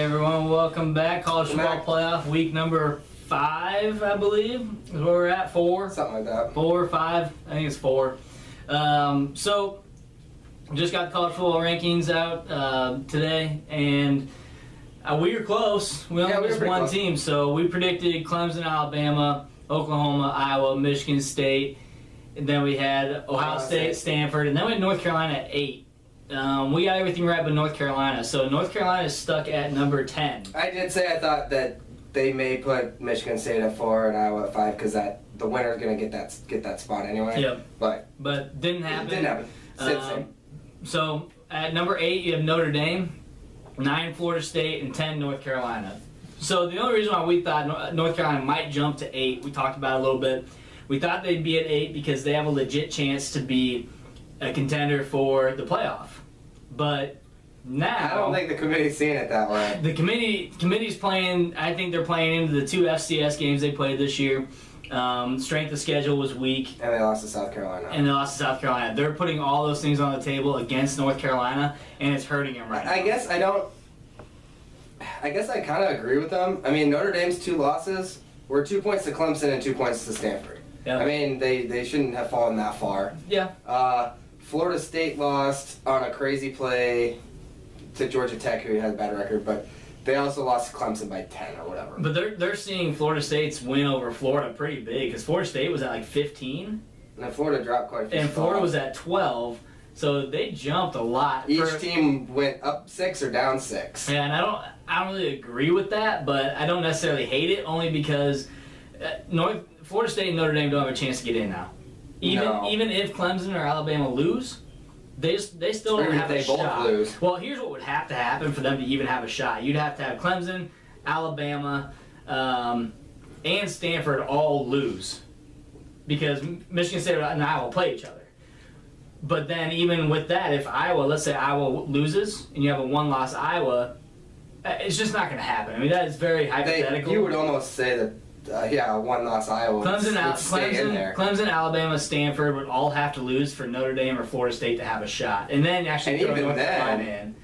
everyone, welcome back. College football playoff week number 5, I believe, is where we're at. 4, something like that. 4 or 5, I think it's 4. So just got the college football rankings out today, and we were close. We only missed one team, so we predicted Clemson, Alabama, Oklahoma, Iowa, Michigan State, and then we had Ohio State, Stanford, and then we had North Carolina at 8. We got everything right but North Carolina. So North Carolina is stuck at number 10. I did say I thought that they may put Michigan State at 4 and Iowa at 5 because the winner's going to get that spot anyway. Yep. But didn't happen. It didn't happen. So at number 8 you have Notre Dame, 9 Florida State, and 10 North Carolina. So the only reason why we thought North Carolina might jump to 8, we talked about it a little bit. We thought they'd be at 8 because they have a legit chance to be a contender for the playoff. But now I don't think the committee's seeing it that way. The committee's playing. I think they're playing into the 2 FCS games they played this year. Strength of schedule was weak, and they lost to South Carolina. They're putting all those things on the table against North Carolina, and it's hurting them right now. I guess I kind of agree with them. I mean, Notre Dame's 2 losses were 2 points to Clemson and 2 points to Stanford. Yep. I mean, they shouldn't have fallen that far. Yeah. Florida State lost on a crazy play to Georgia Tech, who had a bad record, but they also lost to Clemson by 10 or whatever. But they're seeing Florida State's win over Florida pretty big, because Florida State was at like 15. And then Florida dropped quite a few And spots. Florida was at 12, so they jumped a lot. Each team went up 6 or down 6. Yeah, and I don't really agree with that, but I don't necessarily hate it, only because Florida State and Notre Dame don't have a chance to get in now. Even if Clemson or Alabama lose, they still don't have a shot. Both lose. Well, here's what would have to happen for them to even have a shot. You'd have to have Clemson, Alabama, and Stanford all lose, because Michigan State and Iowa play each other. But then even with that, if let's say Iowa loses and you have a 1-loss Iowa, it's just not going to happen. I mean, that is very hypothetical. You would almost say that. A 1-loss Iowa would stay in there. Clemson, Alabama, Stanford would all have to lose for Notre Dame or Florida State to have a shot, and then actually throw North Carolina in.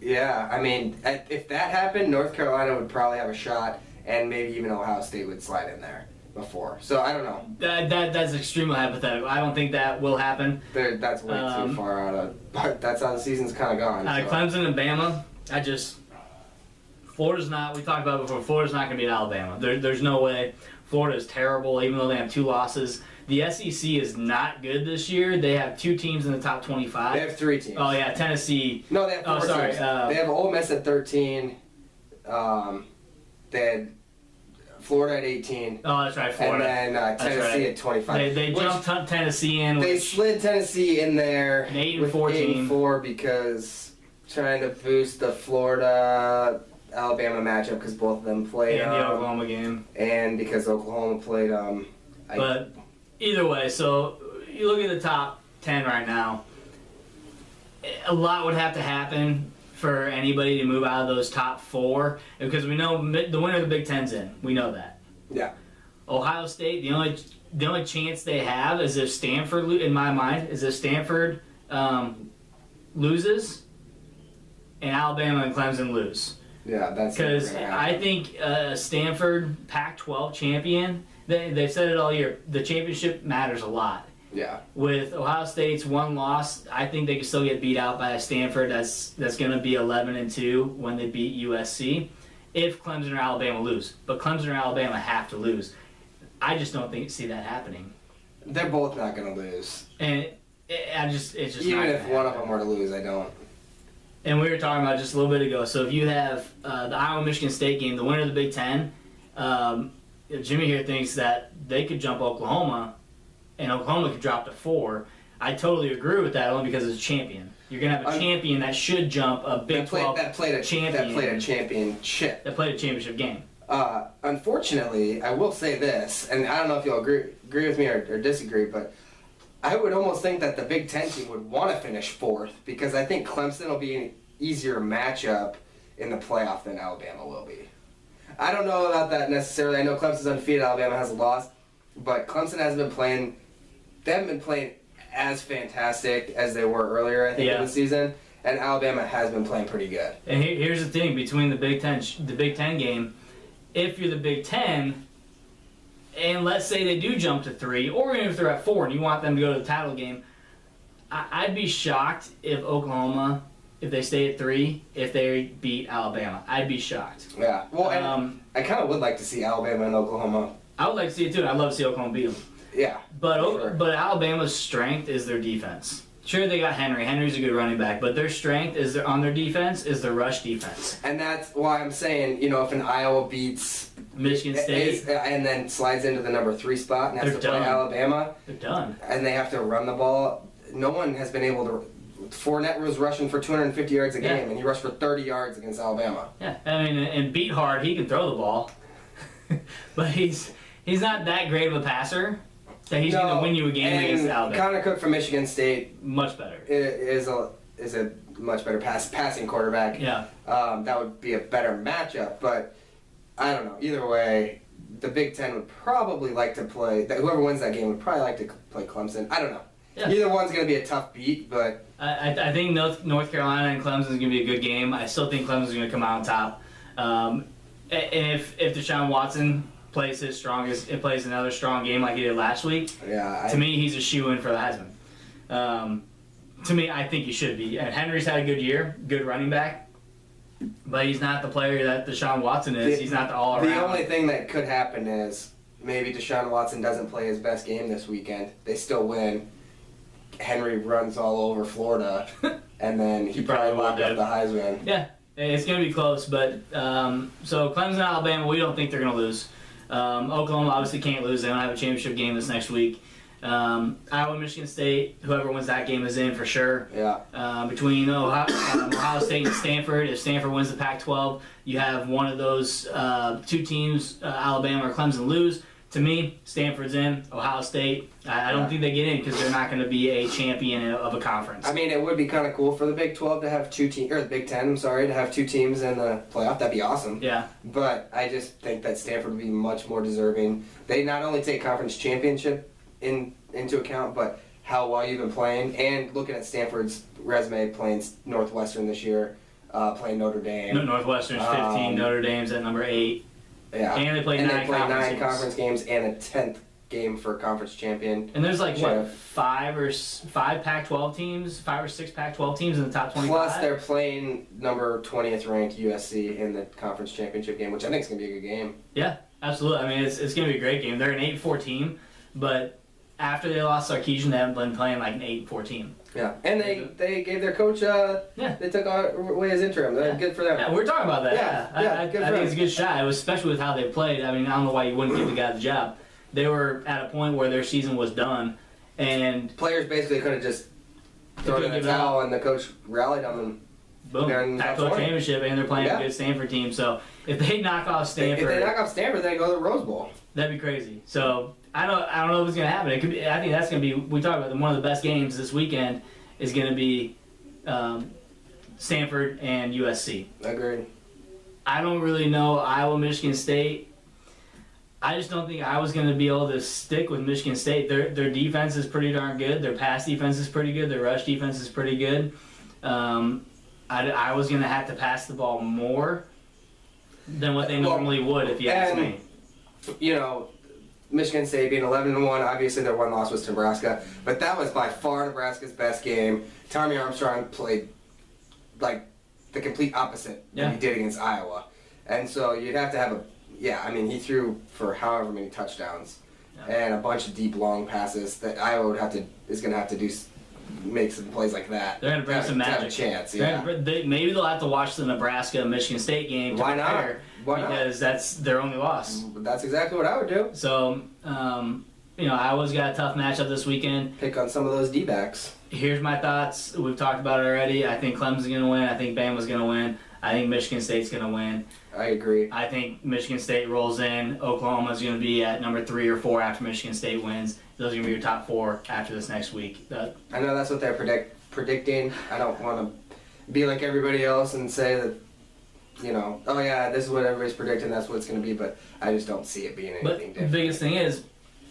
Yeah, I mean, if that happened, North Carolina would probably have a shot, and maybe even Ohio State would slide in there before. So I don't know. That's extremely hypothetical. I don't think that will happen. That's way too far out of. But that's how the season's kind of gone. Clemson and Bama, Florida's not. We talked about it before. Florida's not going to beat Alabama. There's no way. Florida is terrible, even though they have 2 losses. The SEC is not good this year. They have 2 teams in the top 25. They have 3 teams. Oh yeah, Tennessee. No, they have 4 teams. They have Ole Miss at 13. They had Florida at 18. Oh, that's right, Florida. And then Tennessee at 25. They jumped Tennessee in. They slid Tennessee in there 8 with 14. 8-4 because trying to boost the Florida Alabama matchup because both of them played. And the Oklahoma game. And because Oklahoma played. But either way, so you look at the top 10 right now. A lot would have to happen for anybody to move out of those top 4, because we know the winner of the Big Ten's in. We know that. Yeah. Ohio State, the only chance they have is if Stanford, in my mind, is if Stanford loses and Alabama and Clemson lose. Yeah, that's because I think Stanford Pac-12 champion. They've said it all year. The championship matters a lot. Yeah. With Ohio State's 1 loss, I think they can still get beat out by a Stanford that's going to be 11-2 when they beat USC, if Clemson or Alabama lose. But Clemson or Alabama have to lose. I just don't see that happening. They're both not going to lose. And it's just even if one of them were to lose, I don't. And we were talking about just a little bit ago. So if you have the Iowa-Michigan State game, the winner of the Big Ten, Jimmy here thinks that they could jump Oklahoma, and Oklahoma could drop to 4. I totally agree with that, only because it's a champion. You're going to have a champion that should jump a Big 12 champion. That played a championship. That played a championship game. Unfortunately, I will say this, and I don't know if you'll agree with me or disagree, but I would almost think that the Big Ten team would want to finish 4th, because I think Clemson will be an easier matchup in the playoff than Alabama will be. I don't know about that necessarily. I know Clemson's undefeated, Alabama has a loss, but Clemson hasn't been playing. They haven't been playing as fantastic as they were earlier, I think, in the season. and Alabama has been playing pretty good. And here's the thing between the Big Ten game, if you're the Big Ten, and let's say they do jump to 3, or even if they're at 4 and you want them to go to the title game, I'd be shocked if Oklahoma, if they stay at 3, if they beat Alabama. I'd be shocked. Yeah. Well, and I kind of would like to see Alabama and Oklahoma. I would like to see it too. I'd love to see Oklahoma beat them. Yeah. But Alabama's strength is their defense. Sure, they got Henry. Henry's a good running back, but their strength is on their defense is their rush defense. And that's why I'm saying, if an Iowa beats Michigan State and then slides into the number 3 spot and has to play Alabama, they're done. And they have to run the ball. No one has been able to. Fournette was rushing for 250 yards a game, and he rushed for 30 yards against Alabama. Yeah, I mean, and beat hard, he can throw the ball, but he's not that great of a passer. That he's going to win you a game against Alabama. Connor Cook from Michigan State, much better, is a much better passing quarterback. Yeah, that would be a better matchup. But I don't know. Either way, the Big Ten would probably like to play. Whoever wins that game would probably like to play Clemson. I don't know. Yeah. Either one's going to be a tough beat, but I think North Carolina and Clemson is going to be a good game. I still think Clemson's going to come out on top. And if Deshaun Watson plays another strong game like he did last week, to me he's a shoo-in for the Heisman. To me, I think he should be. And Henry's had a good year, good running back, but he's not the player that Deshaun Watson is. He's not the all-around. The only thing that could happen is maybe Deshaun Watson doesn't play his best game this weekend. They still win. Henry runs all over Florida, and then he probably locked up the Heisman. Yeah, it's going to be close, but so Clemson, Alabama, we don't think they're going to lose. Oklahoma obviously can't lose. They don't have a championship game this next week. Iowa, Michigan State, whoever wins that game is in for sure. Yeah. Between Ohio State and Stanford, if Stanford wins the Pac-12, you have one of those 2 teams, Alabama or Clemson, lose. To me, Stanford's in. Ohio State, I don't think they get in because they're not going to be a champion of a conference. I mean, it would be kind of cool for the Big 12 to have 2 teams, or the Big 10, I'm sorry, to have 2 teams in the playoff. That'd be awesome. Yeah. But I just think that Stanford would be much more deserving. They not only take conference championship into account, but how well you've been playing, and looking at Stanford's resume, playing Northwestern this year, playing Notre Dame. Northwestern's 15, Notre Dame's at number 8. Yeah. And they played 9 conference games and a 10th game for conference champion. And there's like, what, 5 Pac-12 teams, 5 or 6 Pac-12 teams in the top 25? Plus, they're playing number 20th ranked USC in the conference championship game, which I think is going to be a good game. Yeah, absolutely. I mean, it's going to be a great game. They're an 8-4 team, but after they lost Sarkisian, they haven't been playing like an 8-4 team. Yeah, and they gave their coach, they took away his interim. Good for them. Yeah, we're talking about that. Yeah, I think it's a good shot, especially with how they played. I mean, I don't know why you wouldn't give the guy the job. They were at a point where their season was done, and players basically could have just thrown in the towel, and the coach rallied on them. Boom, Pac-12 championship, and they're playing a good Stanford team. So if they knock off Stanford, they go to the Rose Bowl. That'd be crazy. So I don't know what's going to happen. It could be. I think that's going to be. We talked about one of the best games this weekend is going to be Stanford and USC. Agreed. I don't really know Iowa, Michigan State. I just don't think Iowa's going to be able to stick with Michigan State. Their defense is pretty darn good. Their pass defense is pretty good. Their rush defense is pretty good. Iowa's going to have to pass the ball more than what they normally would, if you ask me. Michigan State being 11-1, obviously their one loss was to Nebraska, but that was by far Nebraska's best game. Tommy Armstrong played like the complete opposite than he did against Iowa, and so you'd have to have he threw for however many touchdowns and a bunch of deep long passes that Iowa is going to have to do. Make some plays like that. They're going to bring some magic. Have a chance, maybe they'll have to watch the Nebraska-Michigan State game to prepare. Why not? Because that's their only loss. That's exactly what I would do. So, Iowa's got a tough matchup this weekend. Pick on some of those D-backs. Here's my thoughts. We've talked about it already. I think Clemson's going to win. I think Bama's going to win. I think Michigan State's going to win. I agree. I think Michigan State rolls in. Oklahoma's going to be at number 3 or 4 after Michigan State wins. Those are going to be your top 4 after this next week. I know that's what they're predicting. I don't want to be like everybody else and say that, this is what everybody's predicting, that's what it's going to be, but I just don't see it being anything different. The biggest thing is,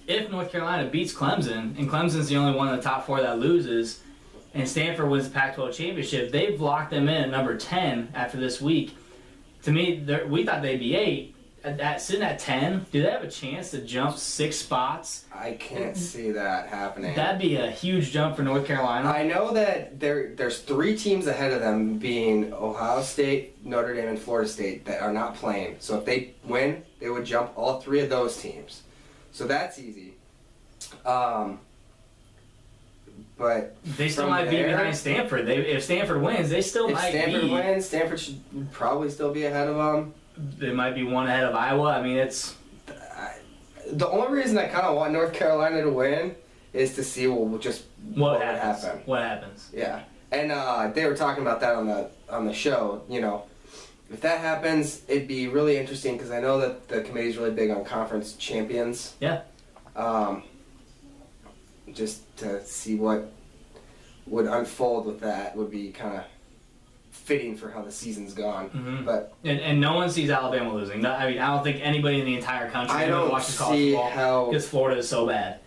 if North Carolina beats Clemson, and Clemson's the only one in the top 4 that loses, and Stanford wins the Pac-12 championship, they've locked them in at number 10 after this week. To me, we thought they'd be 8. Sitting at 10, do they have a chance to jump 6 spots? I can't see that happening. That'd be a huge jump for North Carolina. I know that there's 3 teams ahead of them, being Ohio State, Notre Dame, and Florida State, that are not playing. So if they win, they would jump all 3 of those teams. So that's easy. But they still might be behind Stanford. If Stanford wins, they still might be. If Stanford wins, Stanford should probably still be ahead of them. They might be 1 ahead of Iowa. I mean, it's... The only reason I kind of want North Carolina to win is to see what would happen. What happens. Yeah. And they were talking about that on the show. You know, if that happens, it'd be really interesting because I know that the committee's really big on conference champions. Yeah. Just to see what would unfold with that would be kind of fitting for how the season's gone. Mm-hmm. But and no one sees Alabama losing. I mean, I don't think anybody in the entire country watches college football because Florida is so bad.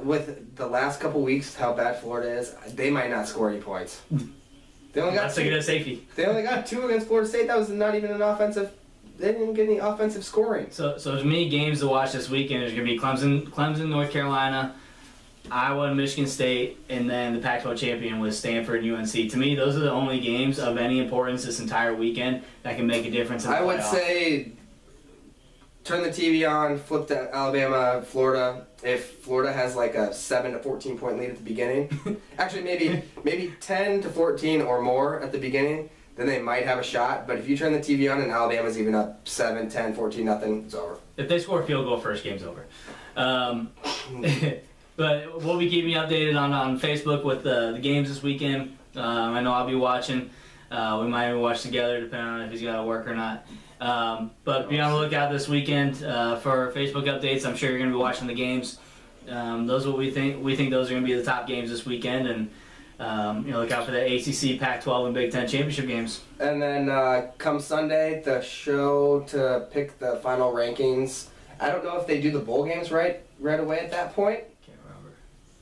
With the last couple weeks, how bad Florida is, they might not score any points. They only got safety. They only got 2 against Florida State. That was not even an offensive. They didn't get any offensive scoring. So to me, games to watch this weekend is going to be Clemson, North Carolina, Iowa and Michigan State, and then the Pac-12 champion with Stanford and UNC. To me, those are the only games of any importance this entire weekend that can make a difference in the playoff. I would say turn the TV on, flip to Alabama, Florida. If Florida has like a 7 to 14 point lead at the beginning, actually maybe 10 to 14 or more at the beginning, then they might have a shot. But if you turn the TV on and Alabama's even up 7, 10, 14, nothing, it's over. If they score a field goal first, game's over. But we'll be keeping you updated on Facebook with the games this weekend. I know I'll be watching. We might even watch together, depending on if he's got to work or not. But be on the lookout this weekend for Facebook updates. I'm sure you're going to be watching the games. Those are what we think. We think those are going to be the top games this weekend, and look out for the ACC, Pac-12, and Big Ten championship games. And then come Sunday, the show to pick the final rankings. I don't know if they do the bowl games right away at that point.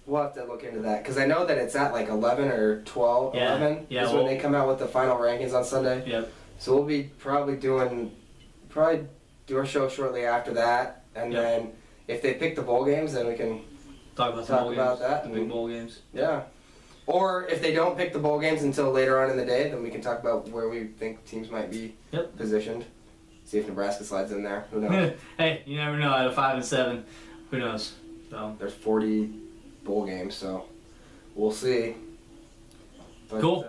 We'll have to look into that because I know that it's at like 11 or 12. Yeah. 11 is when they come out with the final rankings on Sunday. Yep. So we'll be probably do our show shortly after that, and then if they pick the bowl games, then we can talk about that. The big bowl games. Yeah. Or if they don't pick the bowl games until later on in the day, then we can talk about where we think teams might be positioned. See if Nebraska slides in there. Who knows? Hey, you never know. At a 5 and 7, who knows? So there's 40 bowl games, so we'll see. But, cool.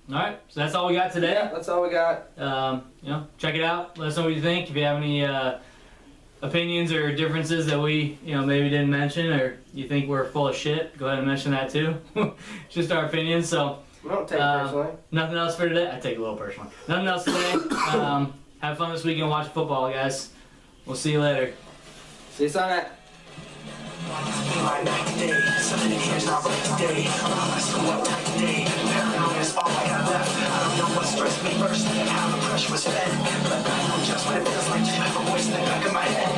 All right, so that's all we got today. Yeah, that's all we got. Check it out. Let us know what you think. If you have any opinions or differences that we, maybe didn't mention, or you think we're full of shit, go ahead and mention that too. Just our opinions. So we don't take it personally. Nothing else for today. I take it a little personally. Nothing else today. Have fun this weekend. Watch football, guys. We'll see you later. See you Sunday. All I got left, I don't know what stressed me first, how the pressure was fed, but I know just what it feels like to have a voice in the back of my head.